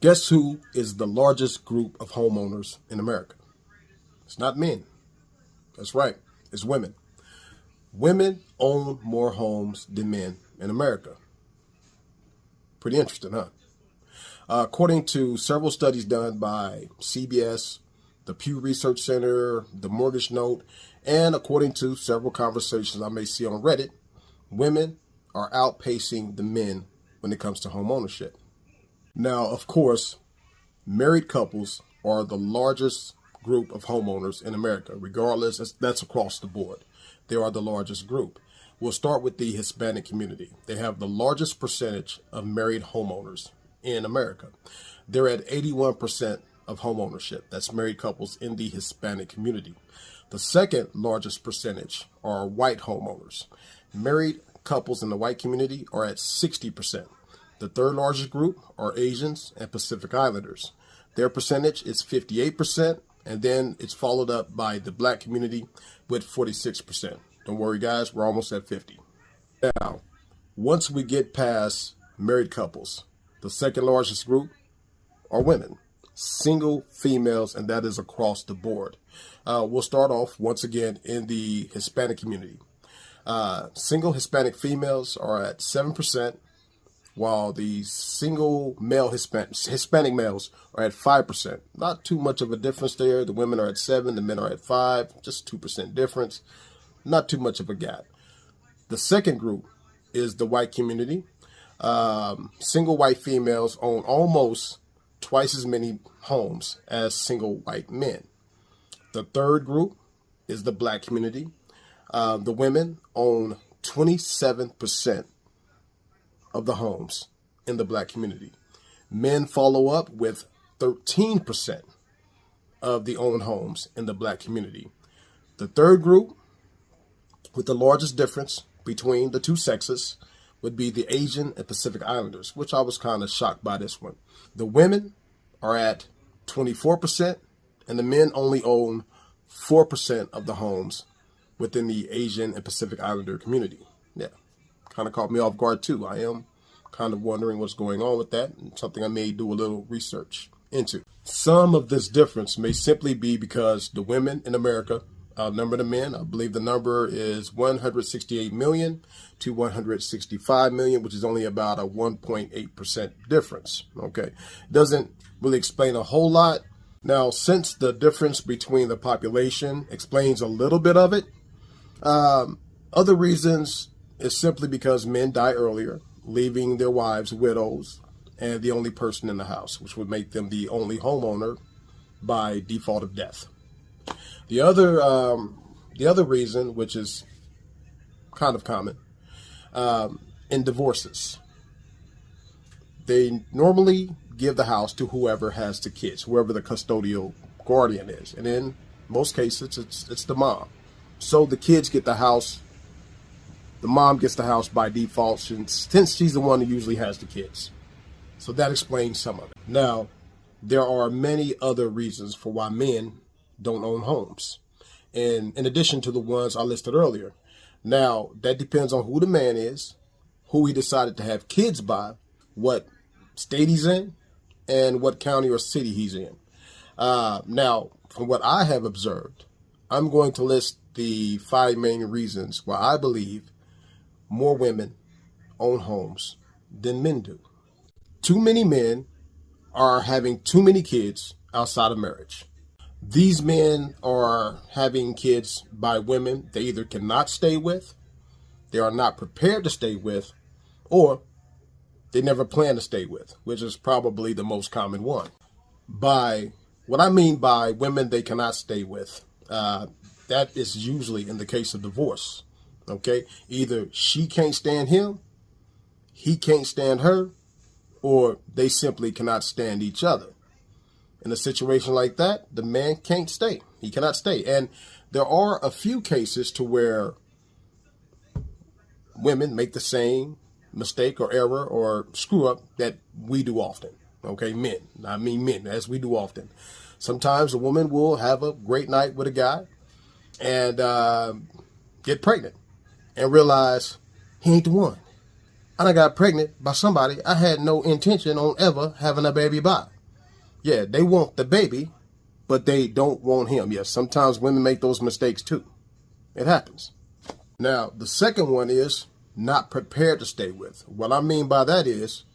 Guess who is the largest group of homeowners in America? It's not men. That's right. It's women. Women own more homes than men in America. Pretty interesting, huh? According to several studies done by CBS, the Pew Research Center, the Mortgage Note, and according to several conversations I may see on Reddit, women are outpacing the men when it comes to home ownership. Now, of course, married couples are the largest group of homeowners in America, regardless, that's across the board. They are the largest group. We'll start with the Hispanic community. They have the largest percentage of married homeowners in America. They're at 81% of home ownership. That's married couples in the Hispanic community. The second largest percentage are white homeowners. Married couples in the white community are at 60%. The third largest group are Asians and Pacific Islanders. Their percentage is 58%, and then it's followed up by the black community with 46%. Don't worry, guys, we're almost at 50. Now, once we get past married couples, the second largest group are women, single females, and that is across the board. We'll start off once again in the Hispanic community. Single Hispanic females are at 7%, while the single male Hispanic males are at 5%. Not too much of a difference there. The women are at 7%, the men are at 5%, just 2% difference. Not too much of a gap. The second group is the white community. Single white females own almost twice as many homes as single white men. The third group is the black community. The women own 27% of the homes in the black community. Men follow up with 13% of the owned homes in the black community. The third group, with the largest difference between the two sexes, would be the Asian and Pacific Islanders, which I was kind of shocked by this one. The women are at 24%, and the men only own 4% of the homes within the Asian and Pacific Islander community. Yeah, kind of caught me off guard too. I am kind of wondering what's going on with that, and something I may do a little research into. Some of this difference may simply be because the women in America outnumber the men. I believe the number is 168 million to 165 million, which is only about a 1.8% difference. Okay, doesn't really explain a whole lot. Now, since the difference between the population explains a little bit of it, other reasons is simply because men die earlier, leaving their wives widows and the only person in the house, which would make them the only homeowner by default of death. The other reason, which is kind of common, in divorces, they normally give the house to whoever has the kids, whoever the custodial guardian is, and in most cases, it's the mom. So the kids get the house. The mom gets the house by default, since she's the one who usually has the kids. So that explains some of it. Now, there are many other reasons for why men don't own homes, and in addition to the ones I listed earlier. Now, that depends on who the man is, who he decided to have kids by, what state he's in, and what county or city he's in. Now, from what I have observed, I'm going to list the 5 main reasons why I believe more women own homes than men do. Too many men are having too many kids outside of marriage. These men are having kids by women they either cannot stay with, they are not prepared to stay with, or they never plan to stay with, which is probably the most common one. By what I mean by women they cannot stay with, that is usually in the case of divorce. Okay, either she can't stand him, he can't stand her, or they simply cannot stand each other. In a situation like that, the man can't stay. He cannot stay. And there are a few cases to where women make the same mistake or error or screw up that we do often. Okay, men. I mean men, as we do often. Sometimes a woman will have a great night with a guy and get pregnant and realize he ain't the one. I done got pregnant by somebody I had no intention on ever having a baby by. Yeah, they want the baby, but they don't want him. Yes, sometimes women make those mistakes too. It happens. Now, the second one is not prepared to stay with. What I mean by that is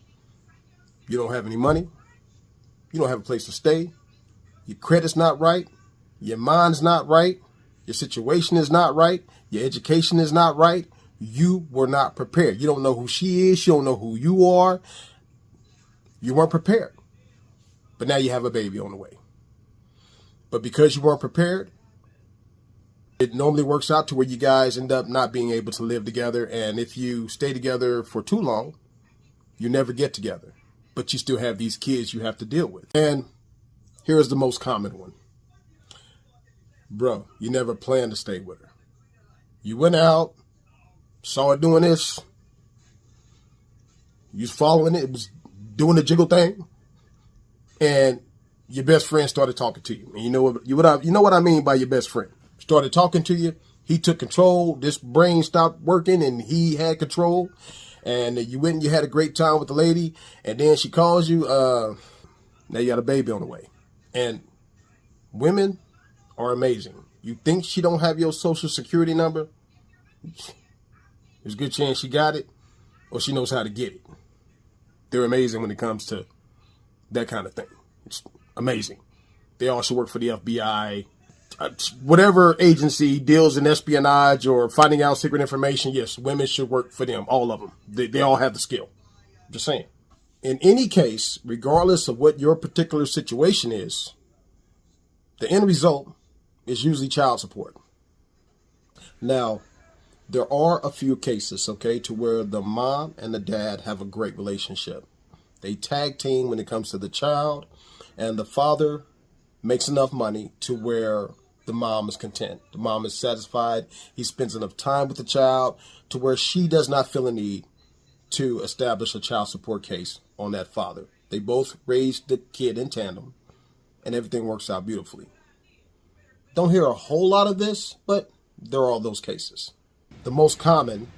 you don't have any money. You don't have a place to stay. Your credit's not right. Your mind's not right. Your situation is not right. Your education is not right. You were not prepared. You don't know who she is. You don't know who you are. You weren't prepared. But now you have a baby on the way. But because you weren't prepared, it normally works out to where you guys end up not being able to live together. And if you stay together for too long, you never get together. But you still have these kids you have to deal with. And here's the most common one. Bro, you never planned to stay with her. You went out, saw her doing this. You was following it. It was doing the jiggle thing. And your best friend started talking to you. And you know what I mean by your best friend. Started talking to you. He took control. This brain stopped working and he had control. And you went and you had a great time with the lady. And then she calls you. Now you got a baby on the way. And women are amazing. You think she don't have your social security number? There's a good chance she got it or she knows how to get it. They're amazing when it comes to that kind of thing. It's amazing. They all should work for the FBI. Whatever agency deals in espionage or finding out secret information, yes, women should work for them. All of them. They all have the skill. Just saying. In any case, regardless of what your particular situation is, the end result is usually child support. Now, there are a few cases, okay, to where the mom and the dad have a great relationship. They tag team when it comes to the child, and the father makes enough money to where the mom is content. The mom is satisfied. He spends enough time with the child to where she does not feel a need to establish a child support case on that father. They both raise the kid in tandem, and everything works out beautifully. Don't hear a whole lot of this, but there are all those cases. The most common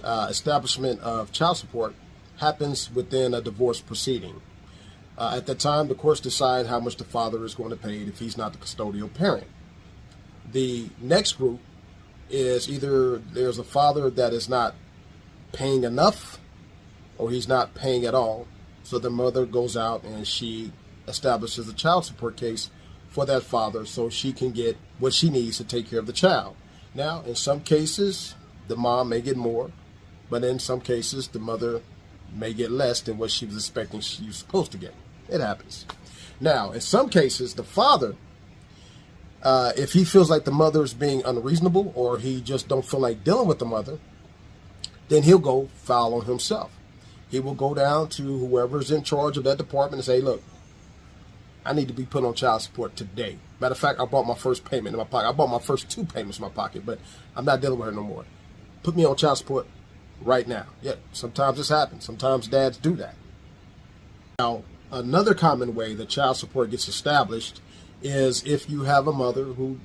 establishment of child support happens within a divorce proceeding. At that time, the courts decide how much the father is going to pay if he's not the custodial parent. The next group is either there's a father that is not paying enough or he's not paying at all. So the mother goes out and she establishes a child support case for that father so she can get what she needs to take care of the child. Now, in some cases, the mom may get more, but in some cases, the mother may get less than what she was expecting she was supposed to get. It happens. Now, in some cases, the father, if he feels like the mother is being unreasonable or he just don't feel like dealing with the mother, then he'll go file on himself. He will go down to whoever's in charge of that department and say, look, I need to be put on child support today. Matter of fact, I bought my first payment in my pocket. I bought my first 2 payments in my pocket, but I'm not dealing with her no more. Put me on child support right now. Yeah, sometimes this happens. Sometimes dads do that. Now, another common way that child support gets established is if you have a mother who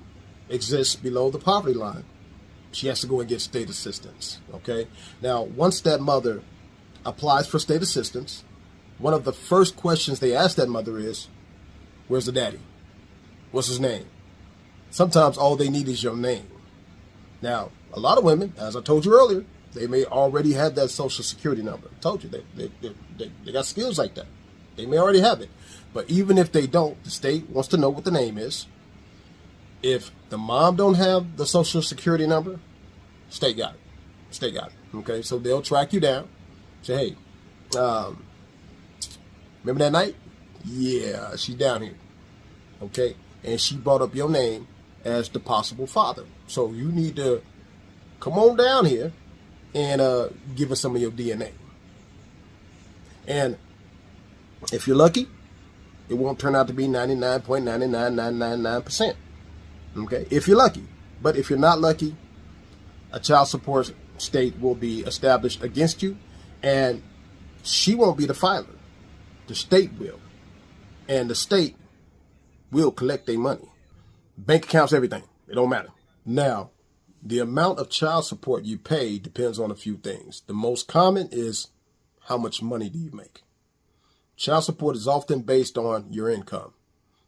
exists below the poverty line. She has to go and get state assistance, okay? Now, once that mother applies for state assistance, one of the first questions they ask that mother is, where's the daddy? What's his name? Sometimes all they need is your name. Now, a lot of women, as I told you earlier, they may already have that social security number. I told you, they got skills like that. They may already have it. But even if they don't, the state wants to know what the name is. If the mom don't have the social security number, state got it. State got it. Okay, so they'll track you down. Say, hey, remember that night? Yeah, she's down here. Okay, and she brought up your name as the possible father. So you need to come on down here and give us some of your DNA. And if you're lucky, it won't turn out to be 99.99999%. Okay, if you're lucky. But if you're not lucky, a child support state will be established against you, and she won't be the filer. The state will. And the state will collect their money. Bank accounts, everything. It don't matter. Now, the amount of child support you pay depends on a few things. The most common is how much money do you make? Child support is often based on your income.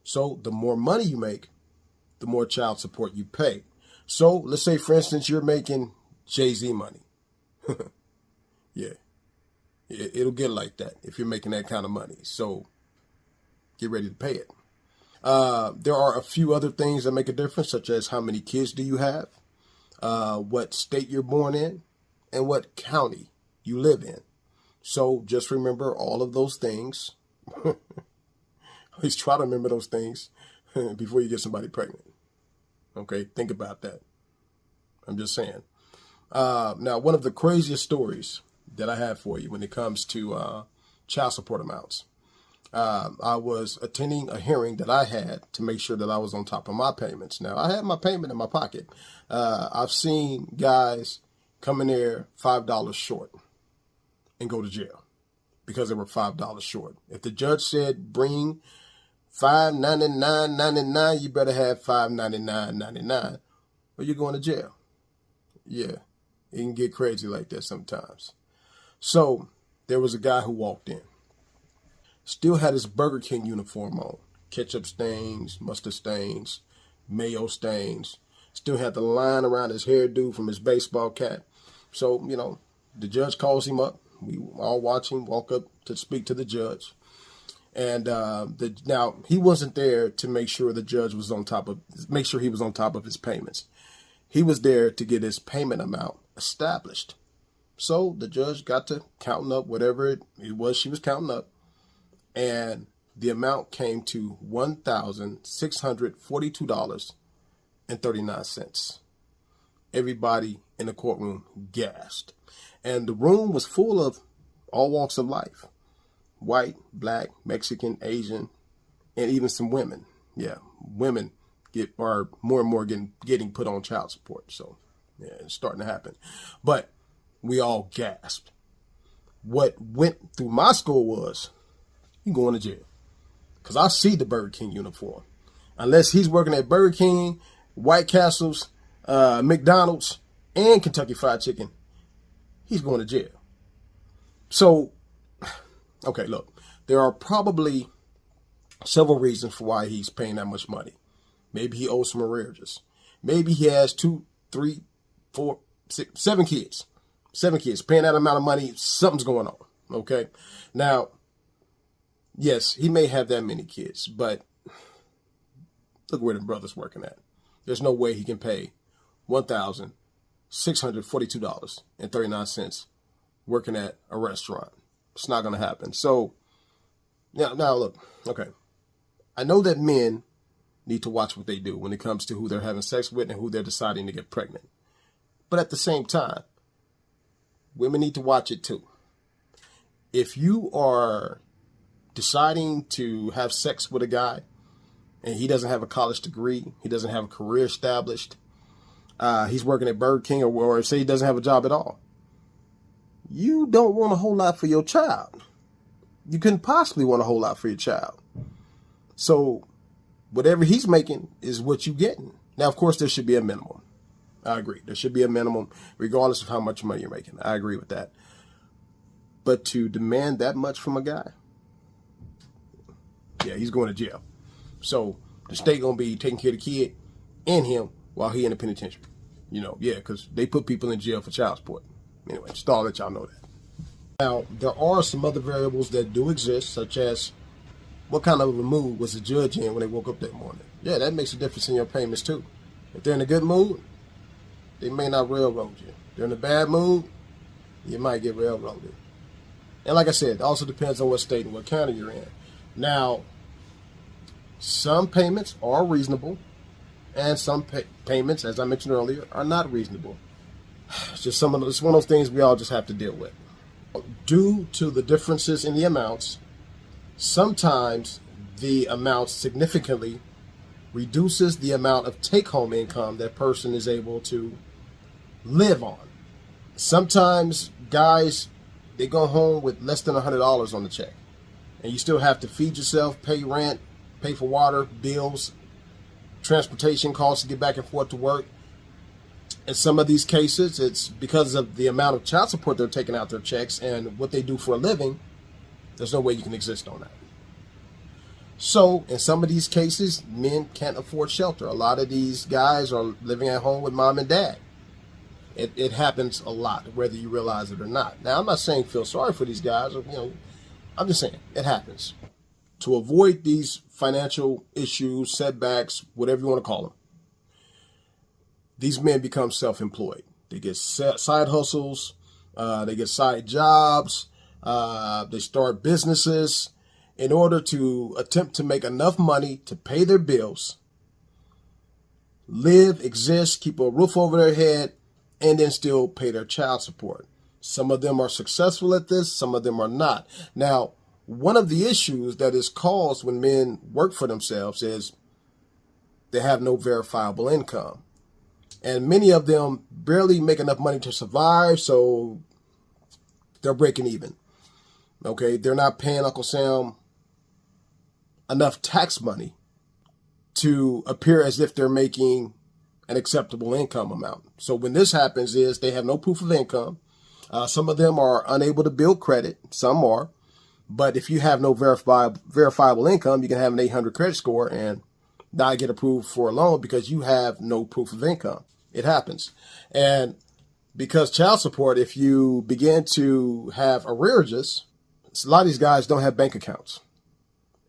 So the more money you make, the more child support you pay. So let's say, for instance, you're making Jay-Z money. Yeah, it'll get like that if you're making that kind of money. So get ready to pay it. There are a few other things that make a difference, such as how many kids do you have, what state you're born in, and what county you live in. So just remember all of those things. At least try to remember those things before you get somebody pregnant. Okay, think about that. I'm just saying. Now, one of the craziest stories that I have for you when it comes to child support amounts. I was attending a hearing that I had to make sure that I was on top of my payments. Now, I had my payment in my pocket. I've seen guys come in there $5 short and go to jail because they were $5 short. If the judge said bring $5.99.99, you better have $5.99.99 or you're going to jail. Yeah, it can get crazy like that sometimes. So there was a guy who walked in. Still had his Burger King uniform on. Ketchup stains, mustard stains, mayo stains. Still had the line around his hairdo from his baseball cap. So, you know, the judge calls him up. We all watch him walk up to speak to the judge. And now he wasn't there to make sure the judge was make sure he was on top of his payments. He was there to get his payment amount established. So the judge got to counting up whatever it was she was counting up. And the amount came to $1,642.39. Everybody in the courtroom gasped. And the room was full of all walks of life. White, black, Mexican, Asian, and even some women. Yeah, women are more and more getting put on child support. So, yeah, it's starting to happen. But we all gasped. What went through my skull was, you going to jail. Because I see the Burger King uniform. Unless he's working at Burger King, White Castles, McDonald's, and Kentucky Fried Chicken, he's going to jail. So, okay, look, there are probably several reasons for why he's paying that much money. Maybe he owes some arrearages. Maybe he has 2, 3, 4, 6, 7 kids. 7 kids, paying that amount of money, something's going on, okay? Now, yes, he may have that many kids, but look where the brother's working at. There's no way he can pay $1,642.39 working at a restaurant. It's not going to happen. So, now look, okay. I know that men need to watch what they do when it comes to who they're having sex with and who they're deciding to get pregnant. But at the same time, women need to watch it too. If you are deciding to have sex with a guy and he doesn't have a college degree, he doesn't have a career established, he's working at Burger King, or say he doesn't have a job at all, you don't want a whole lot for your child. You couldn't possibly want a whole lot for your child. So whatever he's making is what you're getting. Now, of course, there should be a minimum. I agree. There should be a minimum regardless of how much money you're making. I agree with that. But to demand that much from a guy, yeah, he's going to jail. So the state going to be taking care of the kid and him while he in the penitentiary. You know, yeah, because they put people in jail for child support. Anyway, just thought I'll let y'all know that. Now, there are some other variables that do exist, such as what kind of a mood was the judge in when they woke up that morning. Yeah, that makes a difference in your payments too. If they're in a good mood, they may not railroad you. If they're in a bad mood, you might get railroaded. And like I said, it also depends on what state and what county you're in. Now, some payments are reasonable, and some payments, as I mentioned earlier, are not reasonable. It's just it's one of those things we all just have to deal with. Due to the differences in the amounts, sometimes the amount significantly reduces the amount of take-home income that person is able to live on. Sometimes guys, they go home with less than $100 on the check, and you still have to feed yourself, pay rent, pay for water, bills, transportation costs to get back and forth to work. In some of these cases, it's because of the amount of child support they're taking out their checks and what they do for a living. There's no way you can exist on that. So in some of these cases, men can't afford shelter. A lot of these guys are living at home with mom and dad. It happens a lot, whether you realize it or not. Now, I'm not saying feel sorry for these guys. I'm just saying it happens. To avoid these financial issues, setbacks, whatever you want to call them, these men become self-employed. They get side hustles. They get side jobs. They start businesses in order to attempt to make enough money to pay their bills, live, exist, keep a roof over their head, and then still pay their child support. Some of them are successful at this, some of them are not. Now, one of the issues that is caused when men work for themselves is they have no verifiable income. And many of them barely make enough money to survive, so they're breaking even. Okay, they're not paying Uncle Sam enough tax money to appear as if they're making an acceptable income amount. So when this happens is they have no proof of income. Some of them are unable to build credit. Some are. But if you have no verifiable income, you can have an 800 credit score and not get approved for a loan because you have no proof of income. It happens. And because child support, if you begin to have arrearages, a lot of these guys don't have bank accounts.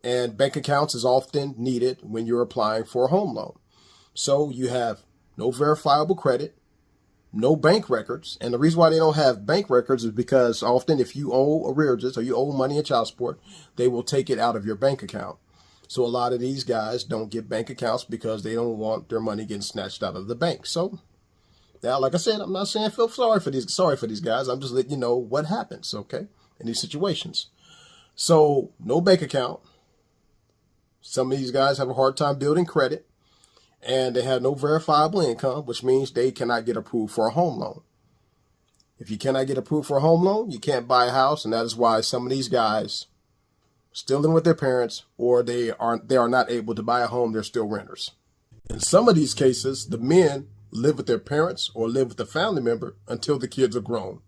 And bank accounts is often needed when you're applying for a home loan. So you have no verifiable credit, no bank records. And the reason why they don't have bank records is because often if you owe arrearages or you owe money in child support, they will take it out of your bank account. So a lot of these guys don't get bank accounts because they don't want their money getting snatched out of the bank. So now, like I said, I'm not saying feel sorry for these guys. I'm just letting you know what happens, okay, in these situations. So no bank account. Some of these guys have a hard time building credit. And they have no verifiable income, which means they cannot get approved for a home loan. If you cannot get approved for a home loan, you can't buy a house. And that is why some of these guys still living with their parents, or they are not able to buy a home. They're still renters. In some of these cases, the men live with their parents or live with a family member until the kids are grown.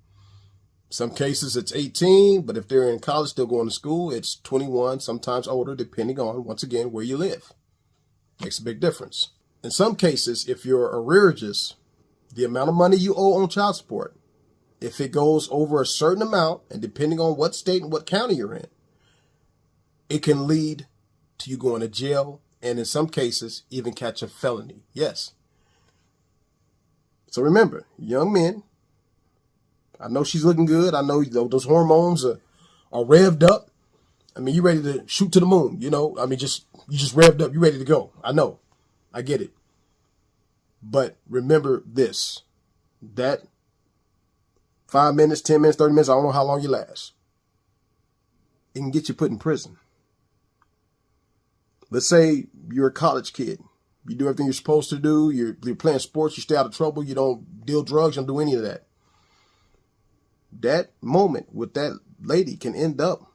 Some cases it's 18, but if they're in college, still going to school, it's 21, sometimes older, depending on, once again, where you live. Makes a big difference. In some cases, if your arrearages, the amount of money you owe on child support, if it goes over a certain amount, and depending on what state and what county you're in, it can lead to you going to jail, and in some cases, even catch a felony. Yes. So remember, young men, I know she's looking good. I know those hormones are revved up. I mean, you're ready to shoot to the moon, you know. I mean, you just revved up. You're ready to go. I know. I get it. But remember this, that 5 minutes, 10 minutes, 30 minutes, I don't know how long you last. It can get you put in prison. Let's say you're a college kid. You do everything you're supposed to do. You're playing sports. You stay out of trouble. You don't deal drugs. You don't do any of that. That moment with that lady can end up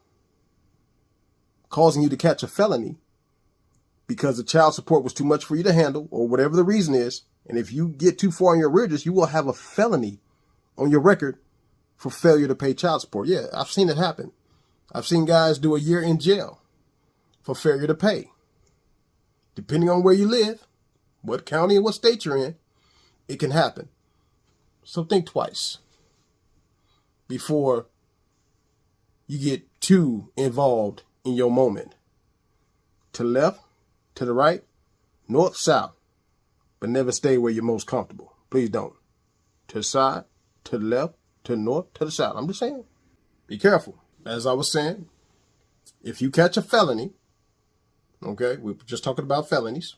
causing you to catch a felony because the child support was too much for you to handle or whatever the reason is. And if you get too far in your arrearages, you will have a felony on your record for failure to pay child support. Yeah, I've seen it happen. I've seen guys do a year in jail for failure to pay. Depending on where you live, what county and what state you're in, it can happen. So think twice before you get too involved in your moment. To the left, to the right, north, south, but never stay where you're most comfortable. Please don't. To the side, to the left, to the north, to the south. I'm just saying, be careful. As I was saying, if you catch a felony, okay, we're just talking about felonies.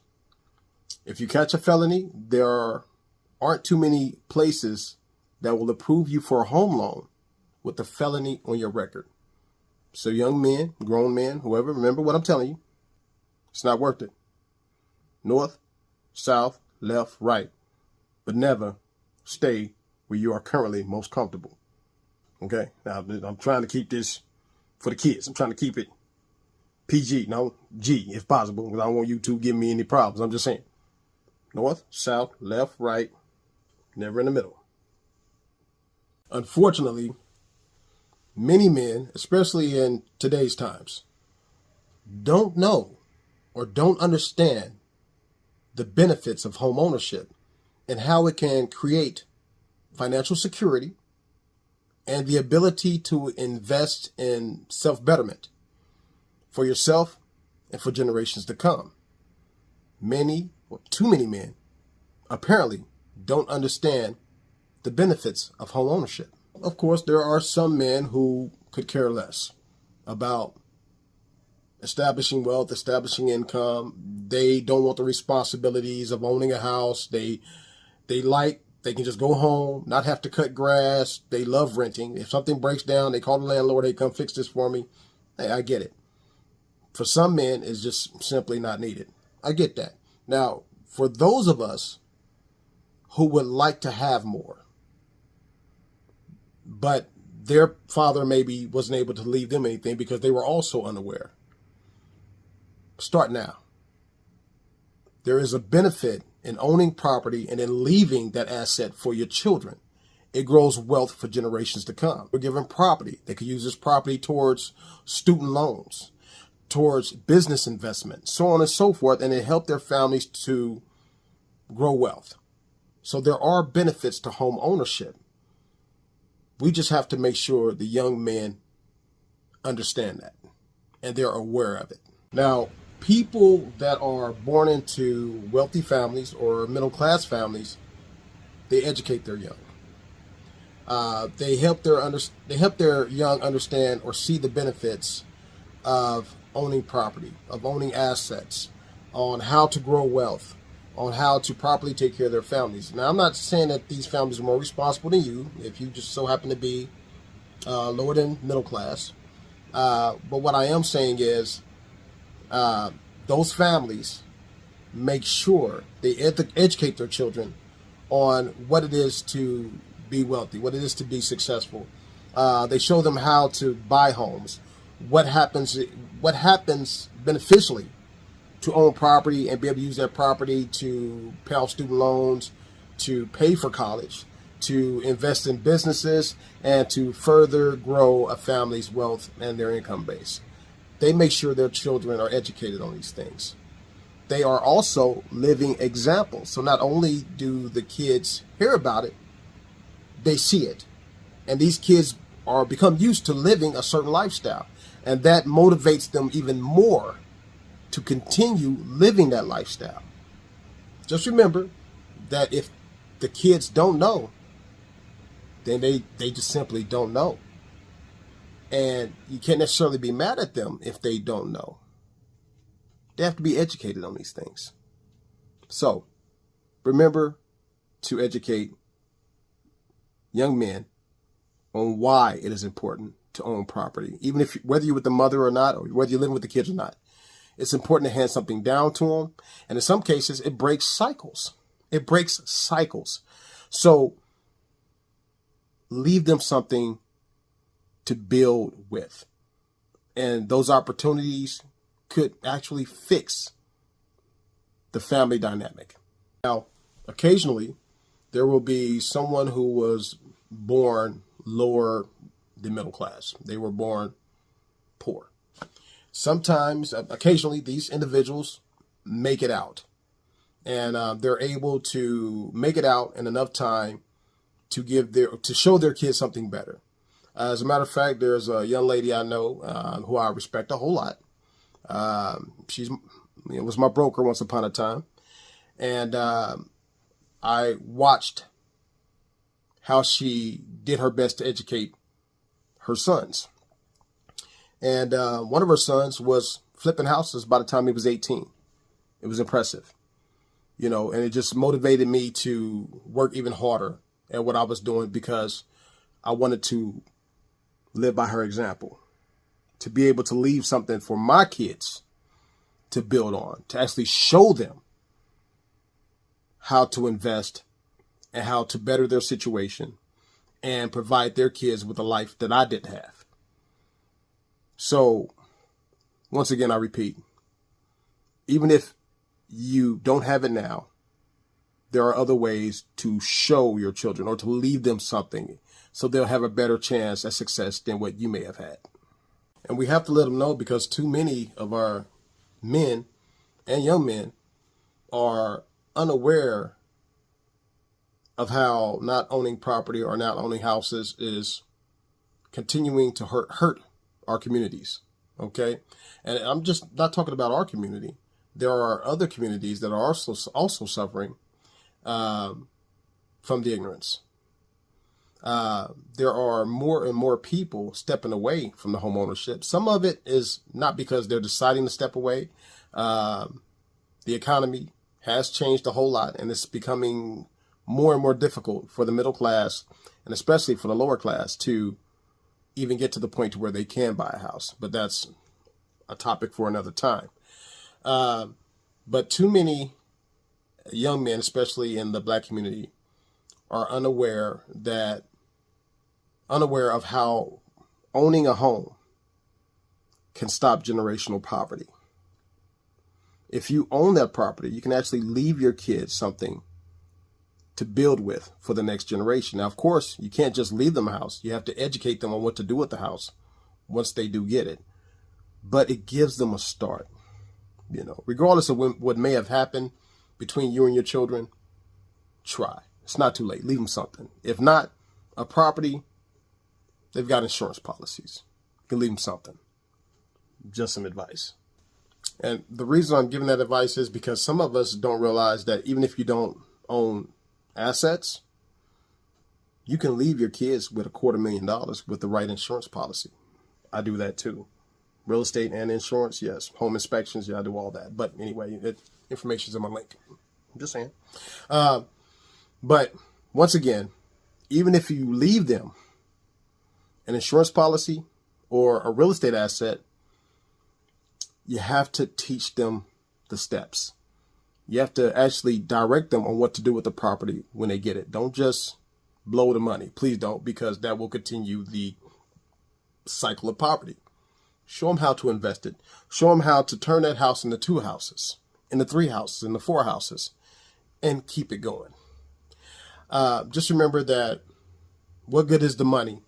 If you catch a felony, there aren't too many places that will approve you for a home loan with a felony on your record. So young men, grown men, whoever, remember what I'm telling you. It's not worth it. North, south, left, right. But never stay where you are currently most comfortable. Okay? Now, I'm trying to keep this for the kids. I'm trying to keep it PG, no, G, if possible, because I don't want YouTube giving me any problems. I'm just saying. North, south, left, right. never in the middle. Unfortunately, many men, especially in today's times, don't know or don't understand the benefits of home ownership and how it can create financial security and the ability to invest in self-betterment for yourself and for generations to come. Many, or too many men, apparently don't understand the benefits of home ownership. Of course, there are some men who could care less about establishing wealth, establishing income. They don't want the responsibilities of owning a house. They can just go home, not have to cut grass. They love renting. If something breaks down, they call the landlord, hey, come fix this for me. Hey, I get it. For some men, it's just simply not needed. I get that. Now, for those of us who would like to have more, but their father maybe wasn't able to leave them anything because they were also unaware, start now. There is a benefit in owning property and in leaving that asset for your children. It grows wealth for generations to come. We're given property. They could use this property towards student loans, towards business investment, so on and so forth, and it helped their families to grow wealth. So there are benefits to home ownership. We just have to make sure the young men understand that and they're aware of it. Now, people that are born into wealthy families or middle-class families, they educate their young. They help their young understand or see the benefits of owning property, of owning assets, on how to grow wealth, on how to properly take care of their families. Now, I'm not saying that these families are more responsible than you if you just so happen to be lower than middle class. But what I am saying is those families make sure they educate their children on what it is to be wealthy, what it is to be successful. They show them how to buy homes, what happens beneficially to own property and be able to use that property to pay off student loans, to pay for college, to invest in businesses, and to further grow a family's wealth and their income base. They make sure their children are educated on these things. They are also living examples. So not only do the kids hear about it, they see it. And these kids become used to living a certain lifestyle. And that motivates them even more to continue living that lifestyle. Just remember that if the kids don't know, then they just simply don't know. And you can't necessarily be mad at them if they don't know. They have to be educated on these things. So remember to educate young men on why it is important to own property. Even if whether you're with the mother or not, or whether you're living with the kids or not, it's important to hand something down to them. And in some cases, it breaks cycles. It breaks cycles. So leave them something to build with. And those opportunities could actually fix the family dynamic. Now, occasionally, there will be someone who was born lower than middle class. They were born poor. Sometimes, occasionally, these individuals make it out. And they're able to make it out in enough time to show their kids something better. As a matter of fact, there's a young lady I know who I respect a whole lot. She was my broker once upon a time. And I watched how she did her best to educate her sons. And one of her sons was flipping houses by the time he was 18. It was impressive, and it just motivated me to work even harder at what I was doing because I wanted to live by her example, to be able to leave something for my kids to build on, to actually show them how to invest and how to better their situation and provide their kids with a life that I didn't have. So, once again, I repeat, even if you don't have it now, there are other ways to show your children or to leave them something so they'll have a better chance at success than what you may have had. And we have to let them know, because too many of our men and young men are unaware of how not owning property or not owning houses is continuing to hurt our communities. Okay. And I'm just not talking about our community. There are other communities that are also suffering from the ignorance. There are more and more people stepping away from the home ownership. Some of it is not because they're deciding to step away. The economy has changed a whole lot, and it's becoming more and more difficult for the middle class, and especially for the lower class, to even get to the point to where they can buy a house. But that's a topic for another time. But too many young men, especially in the Black community, are unaware of how owning a home can stop generational poverty. If you own that property, you can actually leave your kids something to build with for the next generation. Now, of course, you can't just leave them a house. You have to educate them on what to do with the house once they do get it. But it gives them a start. You know, regardless of what may have happened between you and your children, try. It's not too late. Leave them something. If not a property, they've got insurance policies. You can leave them something. Just some advice. And the reason I'm giving that advice is because some of us don't realize that even if you don't own assets, you can leave your kids with $250,000 with the right insurance policy. I do that too. Real estate and insurance, yes. Home inspections, yeah, I do all that. But anyway, information's in my link. I'm just saying. But once again, even if you leave them an insurance policy or a real estate asset, you have to teach them the steps. You have to actually direct them on what to do with the property when they get it. Don't just blow the money. Please don't, because that will continue the cycle of poverty. Show them how to invest it. Show them how to turn that house into 2 houses, into 3 houses, into 4 houses, and keep it going. Just remember that what good is the money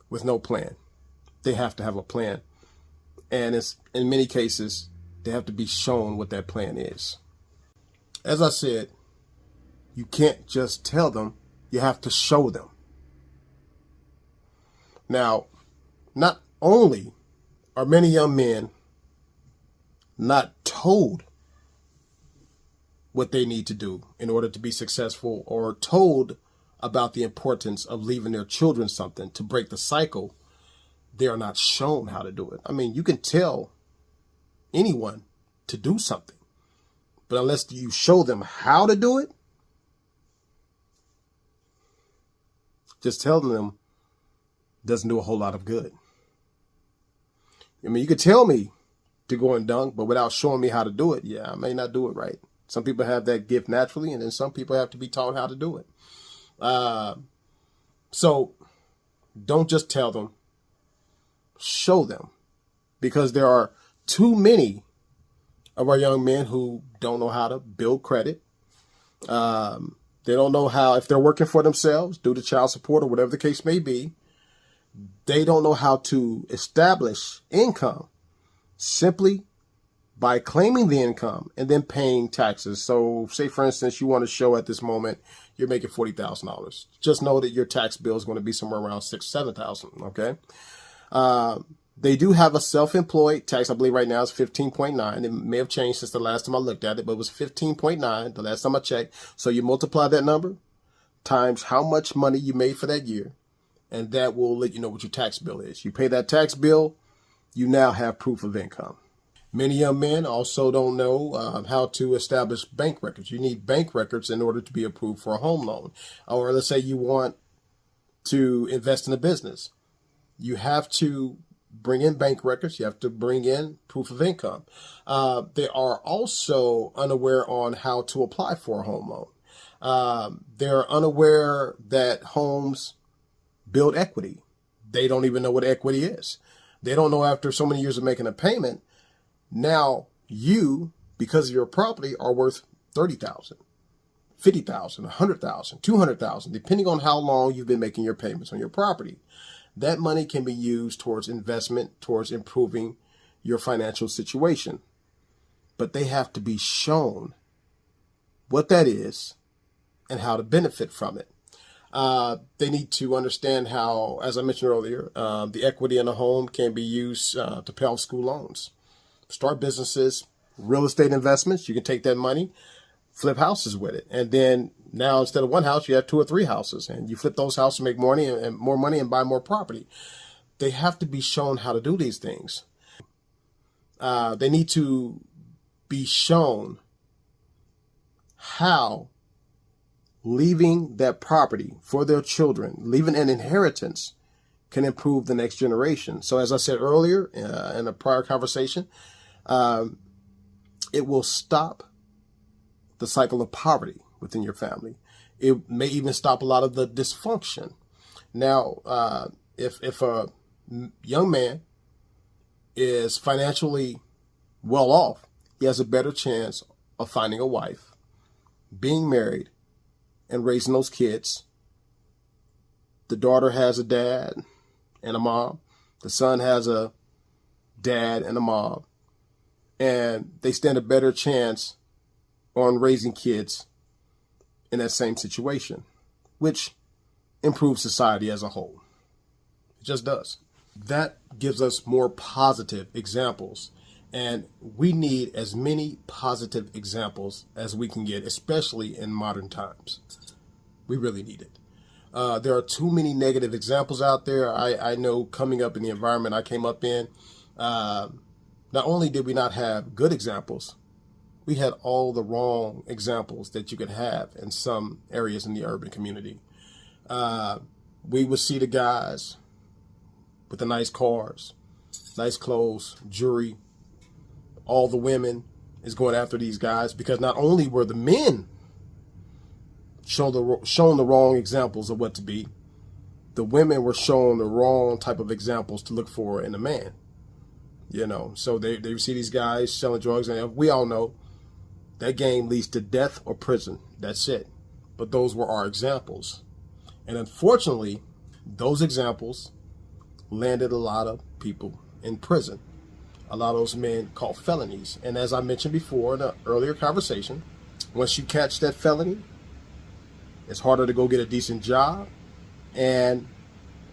with no plan? They have to have a plan. And it's, in many cases, they have to be shown what that plan is. As I said, you can't just tell them, you have to show them. Now, not only are many young men not told what they need to do in order to be successful, or told about the importance of leaving their children something to break the cycle, they are not shown how to do it. I mean, you can tell anyone to do something, but unless you show them how to do it, just telling them doesn't do a whole lot of good. I mean, you could tell me to go and dunk, but without showing me how to do it, yeah, I may not do it right. Some people have that gift naturally, and then some people have to be taught how to do it. So don't just tell them, show them, because there are too many of our young men who don't know how to build credit. They don't know how, if they're working for themselves due to child support or whatever the case may be, they don't know how to establish income simply by claiming the income and then paying taxes. So say, for instance, you want to show at this moment you're making $40,000. Just know that your tax bill is going to be somewhere around $6,000 to $7,000. Okay. They do have a self-employed tax. I believe right now it's 15.9. It may have changed since the last time I looked at it, but it was 15.9 the last time I checked. So you multiply that number times how much money you made for that year, and that will let you know what your tax bill is. You pay that tax bill, you now have proof of income. Many young men also don't know how to establish bank records. You need bank records in order to be approved for a home loan. Or let's say you want to invest in a business. You have to bring in bank records. You have to bring in proof of income. They are also unaware on how to apply for a home loan. They're unaware that homes build equity. They don't even know what equity is. They don't know after so many years of making a payment, now you, because of your property, are worth $30,000, $50,000, $100,000, $200,000, depending on how long you've been making your payments on your property. That money can be used towards investment, towards improving your financial situation. But they have to be shown what that is and how to benefit from it. They need to understand how, as I mentioned earlier, the equity in a home can be used to pay off school loans, start businesses, real estate investments. You can take that money, flip houses with it. And then now instead of one house, you have 2 or 3 houses, and you flip those houses, make money and more money and buy more property. They have to be shown how to do these things. They need to be shown how leaving that property for their children, leaving an inheritance, can improve the next generation. So as I said earlier in a prior conversation, it will stop the cycle of poverty within your family. It may even stop a lot of the dysfunction. Now, if a young man is financially well off, he has a better chance of finding a wife, being married, and raising those kids. The daughter has a dad and a mom. The son has a dad and a mom. And they stand a better chance on raising kids in that same situation, which improves society as a whole. It just does. That gives us more positive examples. And we need as many positive examples as we can get, especially in modern times. We really need it. There are too many negative examples out there. I know coming up in the environment I came up in, not only did we not have good examples, we had all the wrong examples that you could have in some areas in the urban community. We would see the guys with the nice cars, nice clothes, jewelry. All the women is going after these guys because not only were the men shown the wrong examples of what to be, the women were shown the wrong type of examples to look for in a man. You know, so they see these guys selling drugs, and we all know that game leads to death or prison. That's it. But those were our examples. And unfortunately, those examples landed a lot of people in prison. A lot of those men caught felonies. And as I mentioned before in an earlier conversation, once you catch that felony, it's harder to go get a decent job, and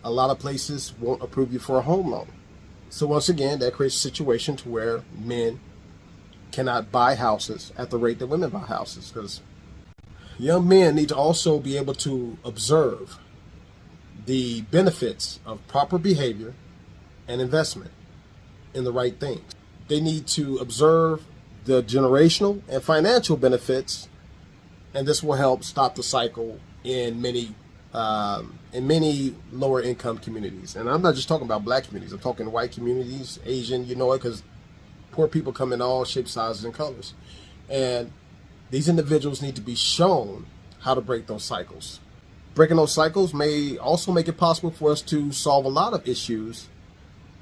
a lot of places won't approve you for a home loan. So once again, that creates a situation to where men cannot buy houses at the rate that women buy houses, because young men need to also be able to observe the benefits of proper behavior and investment in the right things. They need to observe the generational and financial benefits, and this will help stop the cycle in many lower income communities. And I'm not just talking about black communities. I'm talking white communities, Asian, you know it, because poor people come in all shapes, sizes, and colors. And these individuals need to be shown how to break those cycles. Breaking those cycles may also make it possible for us to solve a lot of issues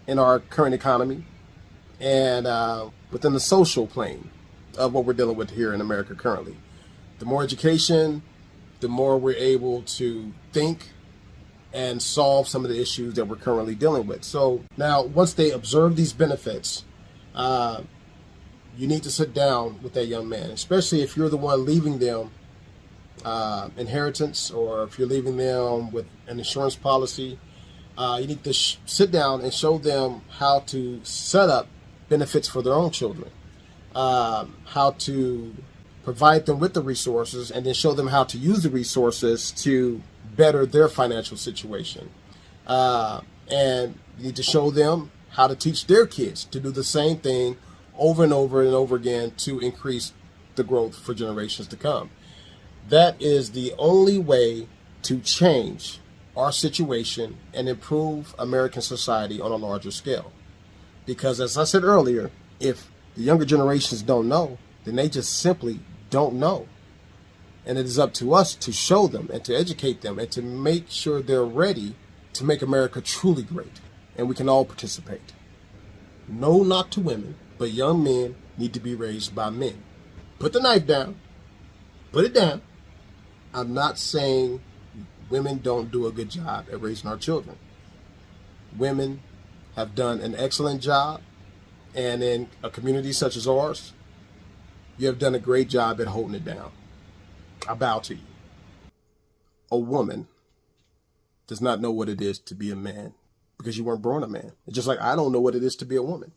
in our current economy and within the social plane of what we're dealing with here in America currently. The more education, the more we're able to think and solve some of the issues that we're currently dealing with. So now, once they observe these benefits, you need to sit down with that young man, especially if you're the one leaving them inheritance, or if you're leaving them with an insurance policy. You need to sit down and show them how to set up benefits for their own children, how to provide them with the resources, and then show them how to use the resources to better their financial situation. And you need to show them how to teach their kids to do the same thing over and over and over again to increase the growth for generations to come. That is the only way to change our situation and improve American society on a larger scale. Because as I said earlier, if the younger generations don't know, then they just simply don't know. And it is up to us to show them and to educate them and to make sure they're ready to make America truly great. And we can all participate. No knock to women, but young men need to be raised by men. Put the knife down. Put it down. I'm not saying women don't do a good job at raising our children. Women have done an excellent job, and in a community such as ours, you have done a great job at holding it down. I bow to you. A woman does not know what it is to be a man because you weren't born a man. It's just like I don't know what it is to be a woman.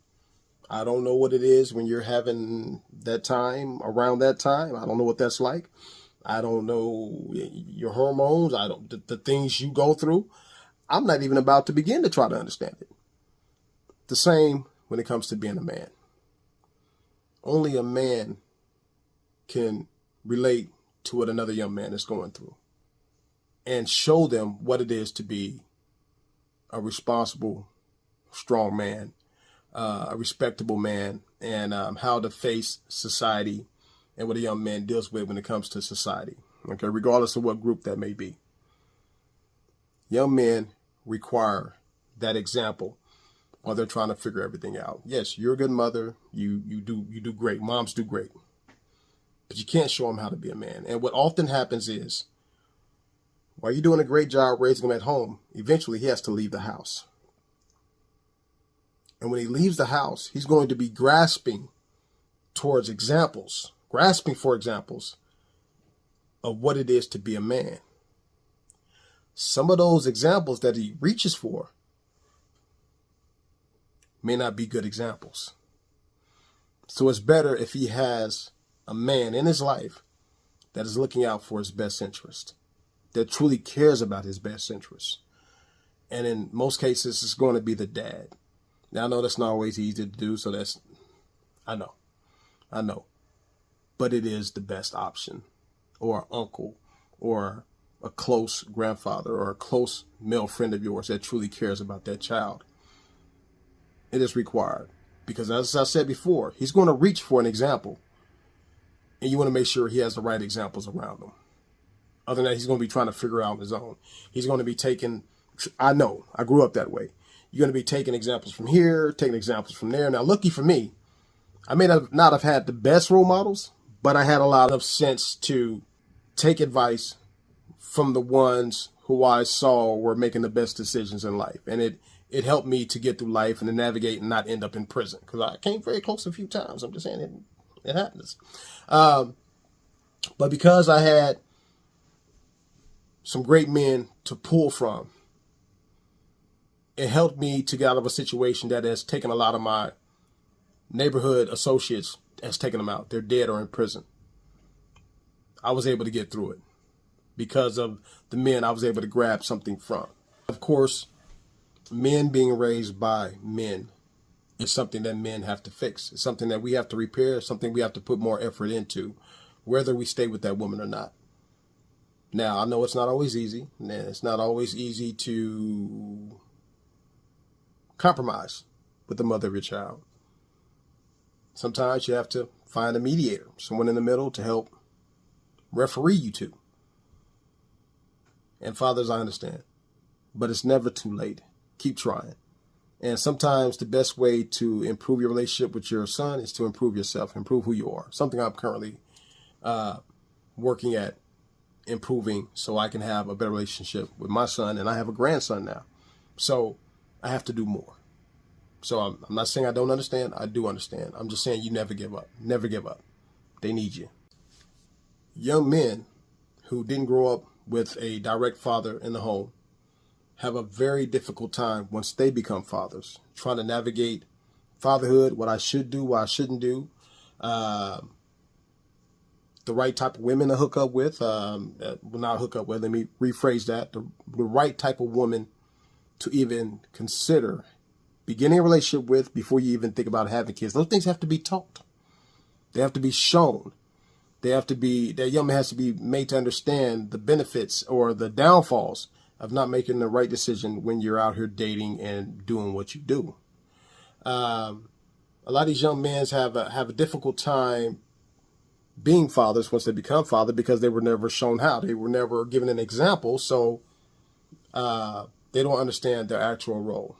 I don't know what it is when you're having that time, around that time. I don't know what that's like. I don't know your hormones. I don't, the things you go through. I'm not even about to begin to try to understand it. The same when it comes to being a man. Only a man can relate to what another young man is going through and show them what it is to be a responsible, strong man, a respectable man, and how to face society and what a young man deals with when it comes to society, okay, regardless of what group that may be. Young men require that example while they're trying to figure everything out. Yes, you're a good mother. You do great. Moms do great. But you can't show them how to be a man. And what often happens is, while you're doing a great job raising him at home, eventually he has to leave the house. And when he leaves the house, he's going to be grasping for examples of what it is to be a man. Some of those examples that he reaches for may not be good examples. So it's better if he has a man in his life that is looking out for his best interest, that truly cares about his best interest. And in most cases, it's going to be the dad. Now, I know that's not always easy to do, so I know. But it is the best option, or an uncle, or a close grandfather, or a close male friend of yours that truly cares about that child. It is required because, as I said before, he's going to reach for an example, and you want to make sure he has the right examples around him. Other than that, he's going to be trying to figure out on his own. He's going to be taking, I know, I grew up that way. You're going to be taking examples from here, taking examples from there. Now, lucky for me, I may not have had the best role models, but I had a lot of sense to take advice from the ones who I saw were making the best decisions in life. And it helped me to get through life and to navigate and not end up in prison. Because I came very close a few times. I'm just saying it happens. But because I had some great men to pull from, it helped me to get out of a situation that has taken a lot of my neighborhood associates, has taken them out. They're dead or in prison. I was able to get through it because of the men I was able to grab something from. Of course, men being raised by men is something that men have to fix. It's something that we have to repair, something we have to put more effort into, whether we stay with that woman or not. Now, I know it's not always easy. It's not always easy to compromise with the mother of your child. Sometimes you have to find a mediator, someone in the middle to help referee you to. And fathers, I understand, but it's never too late. Keep trying. And sometimes the best way to improve your relationship with your son is to improve yourself, improve who you are. Something I'm currently working at improving so I can have a better relationship with my son, and I have a grandson now. So I have to do more. So I'm not saying I don't understand. I do understand. I'm just saying you never give up. Never give up. They need you. Young men who didn't grow up with a direct father in the home have a very difficult time once they become fathers, trying to navigate fatherhood, what I should do, what I shouldn't do, the right type of women to hook up with, not hook up with, let me rephrase that, the right type of woman to even consider beginning a relationship with before you even think about having kids. Those things have to be taught. They have to be shown. That young man has to be made to understand the benefits or the downfalls of not making the right decision when you're out here dating and doing what you do. A lot of these young men have a difficult time being fathers once they become father because they were never shown how. They were never given an example, so they don't understand their actual role.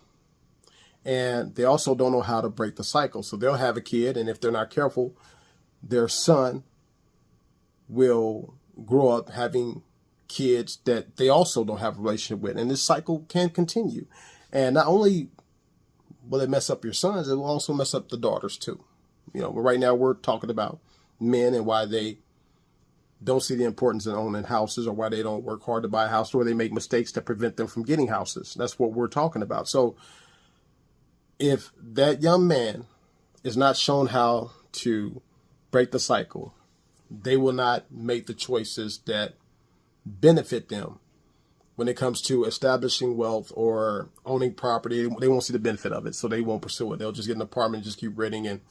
And they also don't know how to break the cycle. So they'll have a kid, and if they're not careful, their son will grow up having kids that they also don't have a relationship with. And this cycle can continue. And not only will it mess up your sons, it will also mess up the daughters too. But right now we're talking about men and why they don't see the importance in owning houses, or why they don't work hard to buy a house, or they make mistakes that prevent them from getting houses. That's what we're talking about. So if that young man is not shown how to break the cycle, they will not make the choices that benefit them when it comes to establishing wealth or owning property. They won't see the benefit of it, so they won't pursue it. They'll just get an apartment and just keep renting and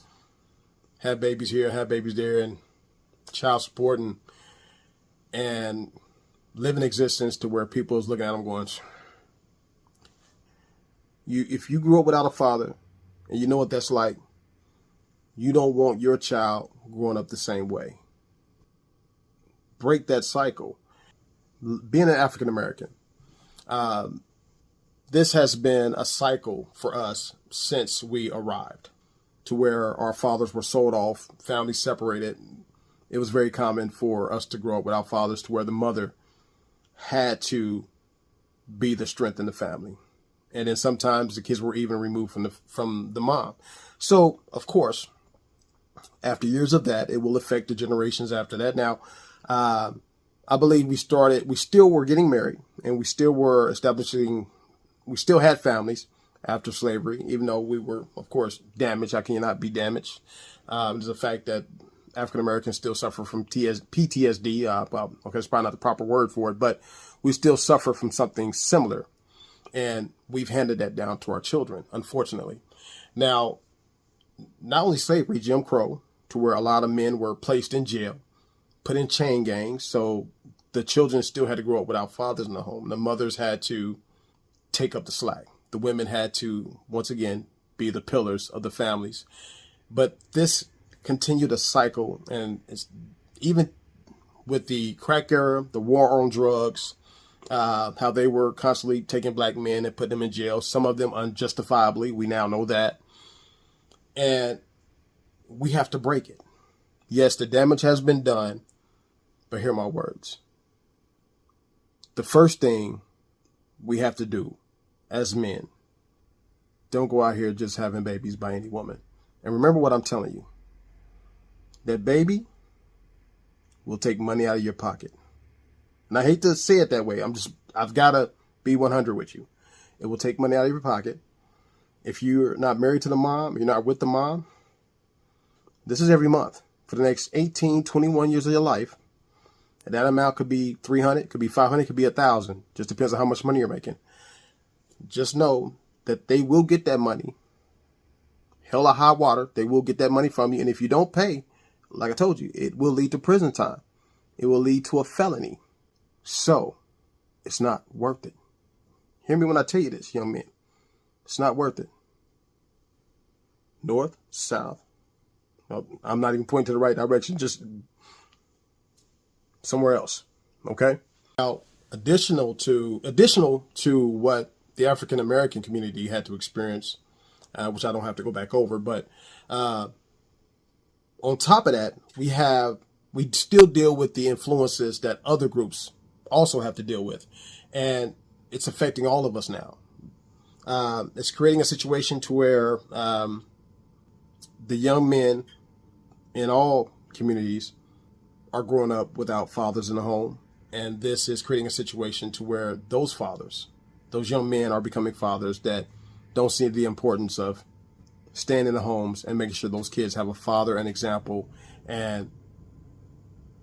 have babies here, have babies there, and child support, and live in existence to where people is looking at them going, if you grew up without a father and you know what that's like, you don't want your child growing up the same way. Break that cycle. Being an African American, this has been a cycle for us since we arrived, to where our fathers were sold off, families separated. It was very common for us to grow up without fathers, to where the mother had to be the strength in the family. And then sometimes the kids were even removed from the mom. So, of course, after years of that, it will affect the generations after that. Now, I believe we still were getting married, and we still were we still had families after slavery, even though we were, of course, damaged. How can you not be damaged? There's a fact that African Americans still suffer from PTSD. Well, okay, it's probably not the proper word for it, but we still suffer from something similar. And we've handed that down to our children, unfortunately. Now, not only slavery, Jim Crow, to where a lot of men were placed in jail, put in chain gangs. So the children still had to grow up without fathers in the home. The mothers had to take up the slack. The women had to, once again, be the pillars of the families. But this continued a cycle, and it's even with the crack era, the war on drugs, how they were constantly taking black men and putting them in jail, some of them unjustifiably. We now know that. And we have to break it. Yes, the damage has been done, but hear my words. The first thing we have to do as men, don't go out here just having babies by any woman. And remember what I'm telling you. That baby will take money out of your pocket. And I hate to say it that way. I've got to be 100 with you. It will take money out of your pocket. If you're not married to the mom, you're not with the mom, this is every month for the next 18, 21 years of your life. And that amount could be 300, could be 500, could be 1,000. Just depends on how much money you're making. Just know that they will get that money. Hell or high water, they will get that money from you. And if you don't pay, like I told you, it will lead to prison time. It will lead to a felony. So, it's not worth it. Hear me when I tell you this, young men. It's not worth it. North, south. No, I'm not even pointing to the right direction, just somewhere else. Okay? Now, additional to what the African American community had to experience, which I don't have to go back over, but on top of that, we still deal with the influences that other groups also have to deal with. And it's affecting all of us now. It's creating a situation to where the young men in all communities are growing up without fathers in the home. And this is creating a situation to where those fathers, those young men, are becoming fathers that don't see the importance of staying in the homes and making sure those kids have a father and example, and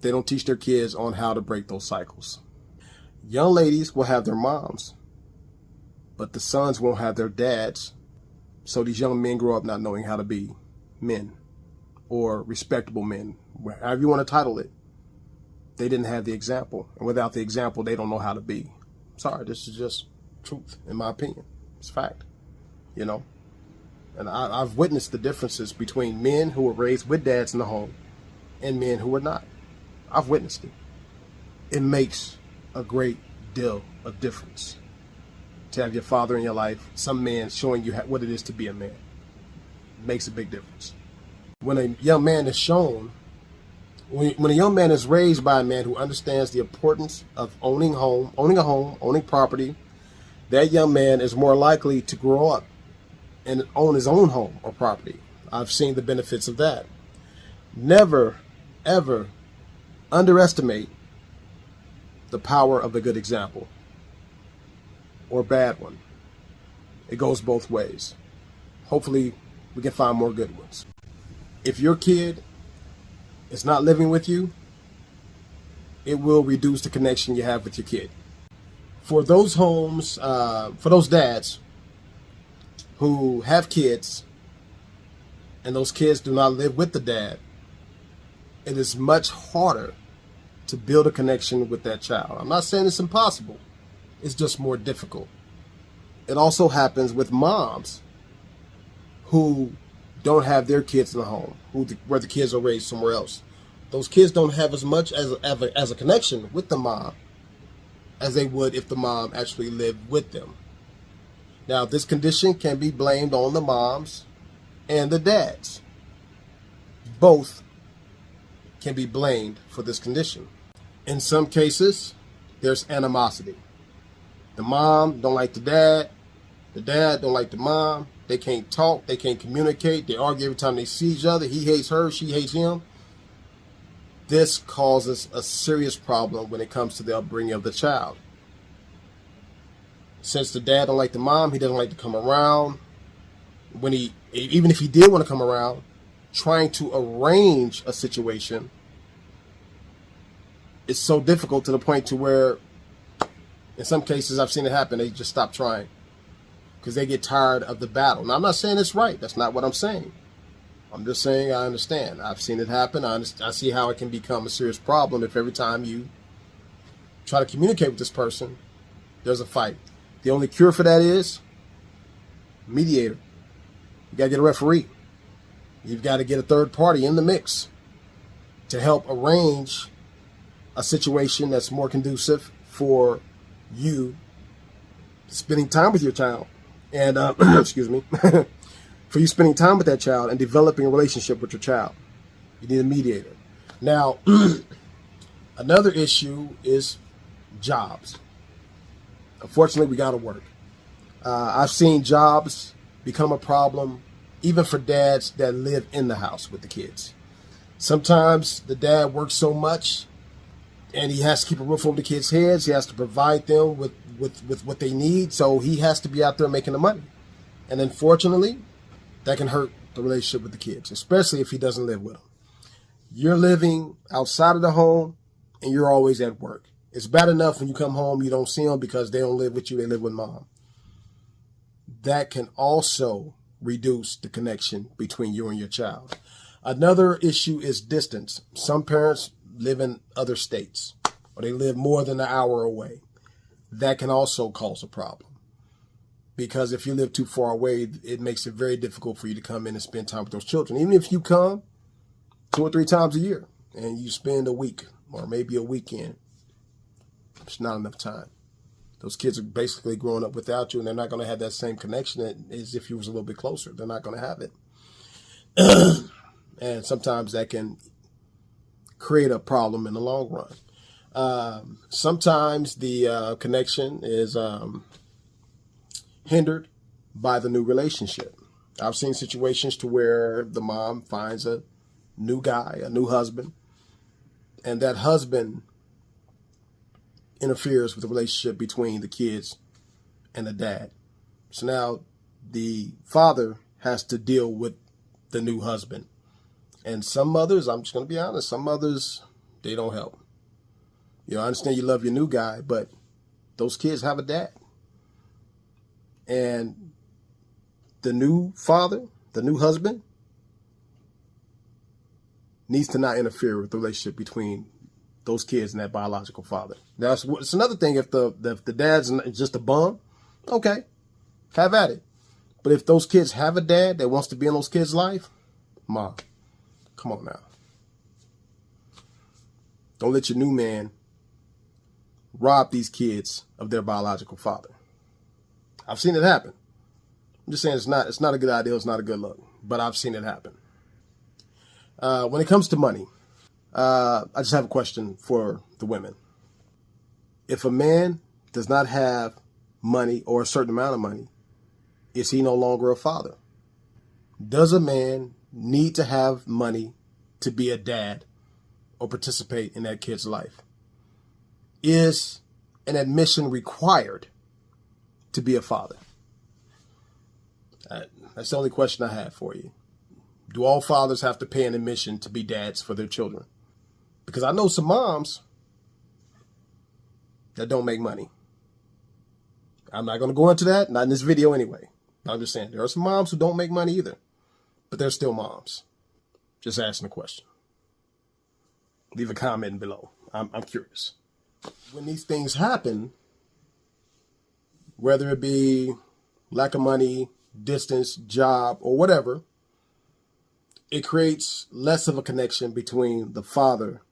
they don't teach their kids on how to break those cycles. Young ladies will have their moms, but the sons won't have their dads. So these young men grow up not knowing how to be men or respectable men, however you want to title it. They didn't have the example, and without the example, they don't know how to be. Sorry, this is just truth, in my opinion. It's fact, And I've witnessed the differences between men who were raised with dads in the home and men who were not. I've witnessed it. It makes a great deal of difference to have your father in your life, some man showing you what it is to be a man. It makes a big difference. When a young man is shown When a young man is raised by a man who understands the importance of owning a home, owning property, that young man is more likely to grow up and own his own home or property. I've seen the benefits of that. Never, ever underestimate the power of a good example or a bad one. It goes both ways. Hopefully, we can find more good ones. If your kid is not living with you, it will reduce the connection you have with your kid. For those homes, for those dads who have kids and those kids do not live with the dad, it is much harder to build a connection with that child. I'm not saying it's impossible. It's just more difficult. It also happens with moms who don't have their kids in the home, where the kids are raised somewhere else. Those kids don't have as much as a connection with the mom as they would if the mom actually lived with them. Now, this condition can be blamed on the moms and the dads. Both can be blamed for this condition. In some cases, there's animosity. The mom don't like the dad don't like the mom. They can't talk, they can't communicate, they argue every time they see each other. He hates her, she hates him. This causes a serious problem when it comes to the upbringing of the child. Since the dad don't like the mom, he doesn't like to come around. Even if he did want to come around, trying to arrange a situation is so difficult to the point to where, in some cases, I've seen it happen, they just stop trying because they get tired of the battle. Now, I'm not saying it's right. That's not what I'm saying. I'm just saying I understand. I've seen it happen. I see how it can become a serious problem if every time you try to communicate with this person, there's a fight. The only cure for that is mediator. You got to get a referee. You've got to get a third party in the mix to help arrange a situation that's more conducive for you spending time with your child and excuse me, for you spending time with that child and developing a relationship with your child. You need a mediator. Now, another issue is jobs. Unfortunately, we got to work. I've seen jobs become a problem even for dads that live in the house with the kids. Sometimes the dad works so much and he has to keep a roof over the kids' heads. He has to provide them with what they need. So he has to be out there making the money. And unfortunately, that can hurt the relationship with the kids, especially if he doesn't live with them. You're living outside of the home and you're always at work. It's bad enough when you come home, you don't see them because they don't live with you, they live with mom. That can also reduce the connection between you and your child. Another issue is distance. Some parents live in other states or they live more than an hour away. That can also cause a problem because if you live too far away, it makes it very difficult for you to come in and spend time with those children. Even if you come 2 or 3 times a year and you spend a week or maybe a weekend, it's not enough time. Those kids are basically growing up without you and they're not going to have that same connection as if you was a little bit closer. They're not going to have it. And sometimes that can create a problem in the long run. Sometimes the connection is hindered by the new relationship. I've seen situations to where the mom finds a new guy, a new husband, and that husband interferes with the relationship between the kids and the dad. So now the father has to deal with the new husband. And some mothers, I'm just going to be honest, some mothers, they don't help. You know, I understand you love your new guy, but those kids have a dad. And the new father, the new husband, needs to not interfere with the relationship between those kids and that biological father. Now, it's another thing if the dad's just a bum, okay, have at it. But if those kids have a dad that wants to be in those kids' life, mom, come on now. Don't let your new man rob these kids of their biological father. I've seen it happen. I'm just saying it's not a good idea. It's not a good look, but I've seen it happen. When it comes to money, I just have a question for the women. If a man does not have money or a certain amount of money, is he no longer a father? Does a man need to have money to be a dad or participate in that kid's life? Is an admission required to be a father? That's the only question I have for you. Do all fathers have to pay an admission to be dads for their children? Because I know some moms that don't make money. I'm not going to go into that, not in this video anyway. I'm just saying there are some moms who don't make money either, but they're still moms. Just asking a question. Leave a comment below. I'm curious. When these things happen, whether it be lack of money, distance, job, or whatever, it creates less of a connection between the father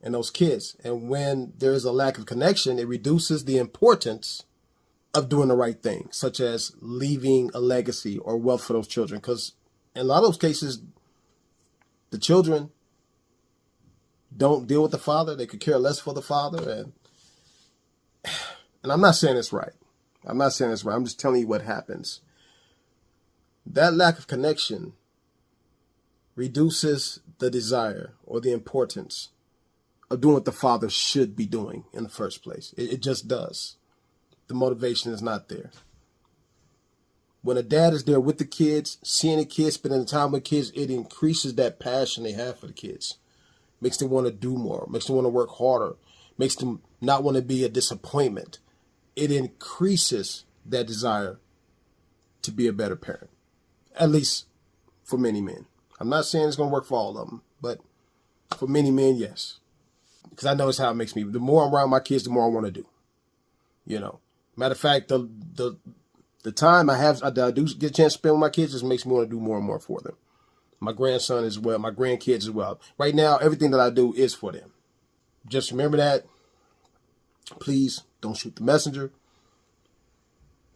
and those kids. And when there's a lack of connection, it reduces the importance of doing the right thing, such as leaving a legacy or wealth for those children. Because in a lot of those cases, the children don't deal with the father. They could care less for the father. And I'm not saying it's right. I'm not saying it's right. I'm just telling you what happens. That lack of connection reduces the desire or the importance of doing what the father should be doing in the first place. It just does. The motivation is not there. When a dad is there with the kids, seeing the kids, spending time with kids, it increases that passion they have for the kids. Makes them want to do more, makes them want to work harder, makes them not want to be a disappointment. It increases that desire to be a better parent, at least for many men. I'm not saying it's going to work for all of them, but for many men, yes. Because I know it's how it makes me. The more I'm around my kids, the more I want to do. You know, matter of fact, the time I do get a chance to spend with my kids just makes me want to do more and more for them. My grandson as well, my grandkids as well. Right now, everything that I do is for them. Just remember that. Please don't shoot the messenger.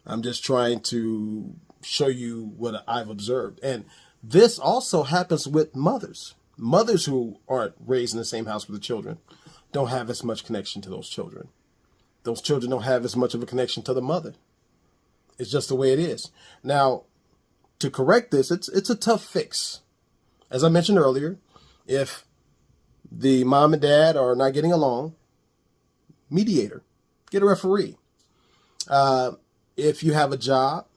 I'm just trying to show you what I've observed. And this also happens with mothers. Mothers who aren't raised in the same house with the children don't have as much connection to those children. Those children don't have as much of a connection to the mother. It's just the way it is. Now, to correct this, it's a tough fix. As I mentioned earlier, if the mom and dad are not getting along, mediator, get a referee. If you have a job,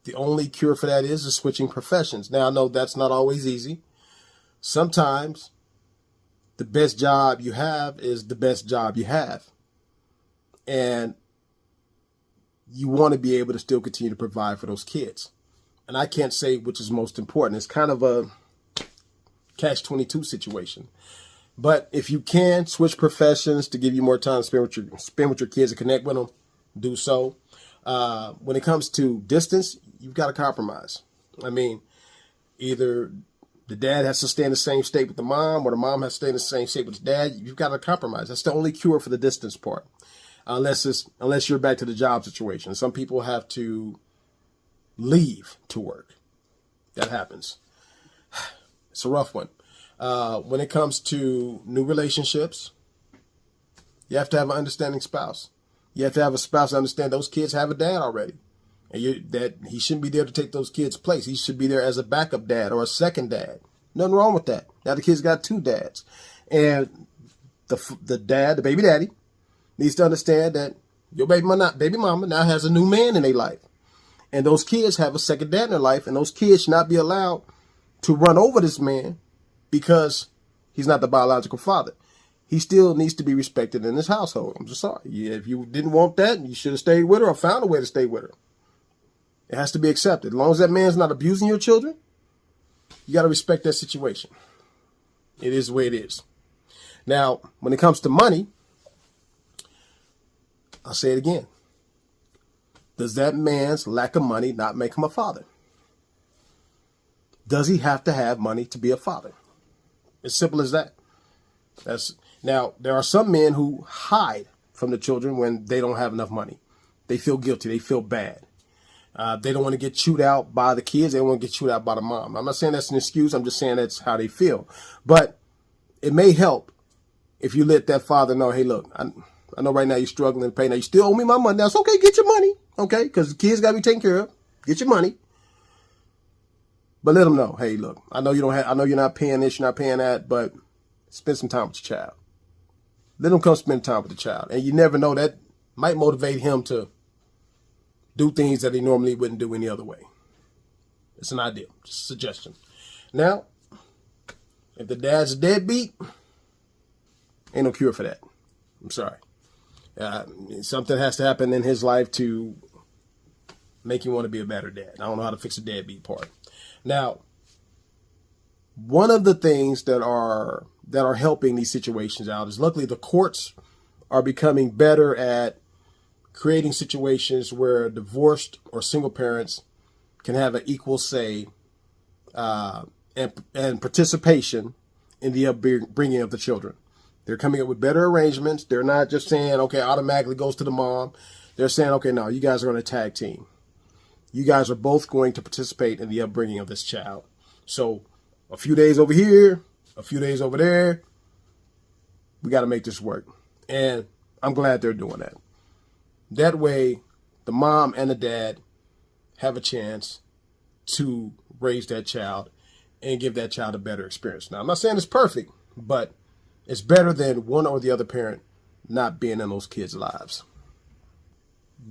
the only cure for that is switching professions. Now, I know that's not always easy. Sometimes the best job you have is the best job you have. And you want to be able to still continue to provide for those kids. And I can't say which is most important. It's kind of a catch-22 situation. But if you can switch professions to give you more time to spend with your kids and connect with them, do so. When it comes to distance, you've got to compromise. I mean, either the dad has to stay in the same state with the mom, or the mom has to stay in the same state with the dad. You've got to compromise. That's the only cure for the distance part. Unless you're back to the job situation. Some people have to leave to work. That happens. It's a rough one. When it comes to new relationships, you have to have an understanding spouse. You have to have a spouse that understand those kids have a dad already. And that he shouldn't be there to take those kids' place. He should be there as a backup dad or a second dad. Nothing wrong with that. Now the kids got two dads. And the dad, the baby daddy, needs to understand that your baby mama now has a new man in their life. And those kids have a second dad in their life. And those kids should not be allowed to run over this man because he's not the biological father. He still needs to be respected in his household. I'm just sorry. Yeah, if you didn't want that, you should have stayed with her or found a way to stay with her. It has to be accepted. As long as that man's not abusing your children, you got to respect that situation. It is the way it is. Now, when it comes to money, I'll say it again. Does that man's lack of money not make him a father? Does he have to have money to be a father? As simple as that. Now, there are some men who hide from the children when they don't have enough money. They feel guilty. They feel bad. They don't want to get chewed out by the kids. They want to get chewed out by the mom. I'm not saying that's an excuse. I'm just saying that's how they feel. But it may help if you let that father know, hey, look, I know right now you're struggling and paying. Now you still owe me my money. Now it's okay, get your money, okay? Because the kids got to be taken care of. Get your money. But let them know, hey, look, I know you're not paying this, you're not paying that, but spend some time with your child. Let them come spend time with the child. And you never know, that might motivate him to do things that he normally wouldn't do any other way. It's an idea, just a suggestion. Now, if the dad's a deadbeat, ain't no cure for that. I'm sorry. Something has to happen in his life to make him want to be a better dad. I don't know how to fix the deadbeat part. Now, one of the things that are helping these situations out is, luckily, the courts are becoming better at creating situations where divorced or single parents can have an equal say and participation in the upbringing of the children. They're coming up with better arrangements. They're not just saying, okay, automatically goes to the mom. They're saying, okay, no, you guys are going to tag team. You guys are both going to participate in the upbringing of this child. So a few days over here, a few days over there, we got to make this work. And I'm glad they're doing that. That way, the mom and the dad have a chance to raise that child and give that child a better experience. Now, I'm not saying it's perfect, but it's better than one or the other parent not being in those kids' lives.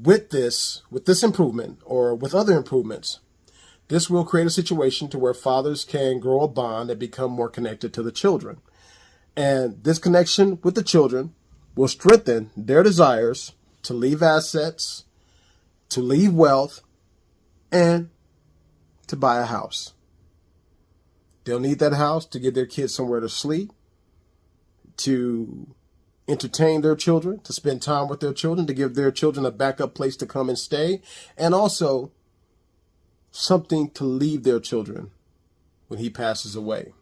With this improvement, or with other improvements, this will create a situation to where fathers can grow a bond and become more connected to the children. And this connection with the children will strengthen their desires to leave assets, to leave wealth, and to buy a house. They'll need that house to give their kids somewhere to sleep, to entertain their children, to spend time with their children, to give their children a backup place to come and stay, and also something to leave their children when he passes away.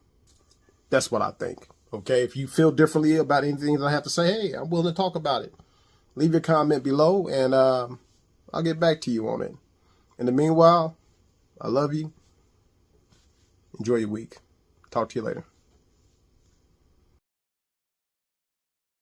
That's what I think. Okay, if you feel differently about anything that I have to say, hey, I'm willing to talk about it. Leave your comment below, and I'll get back to you on it. In the meanwhile, I love you. Enjoy your week. Talk to you later.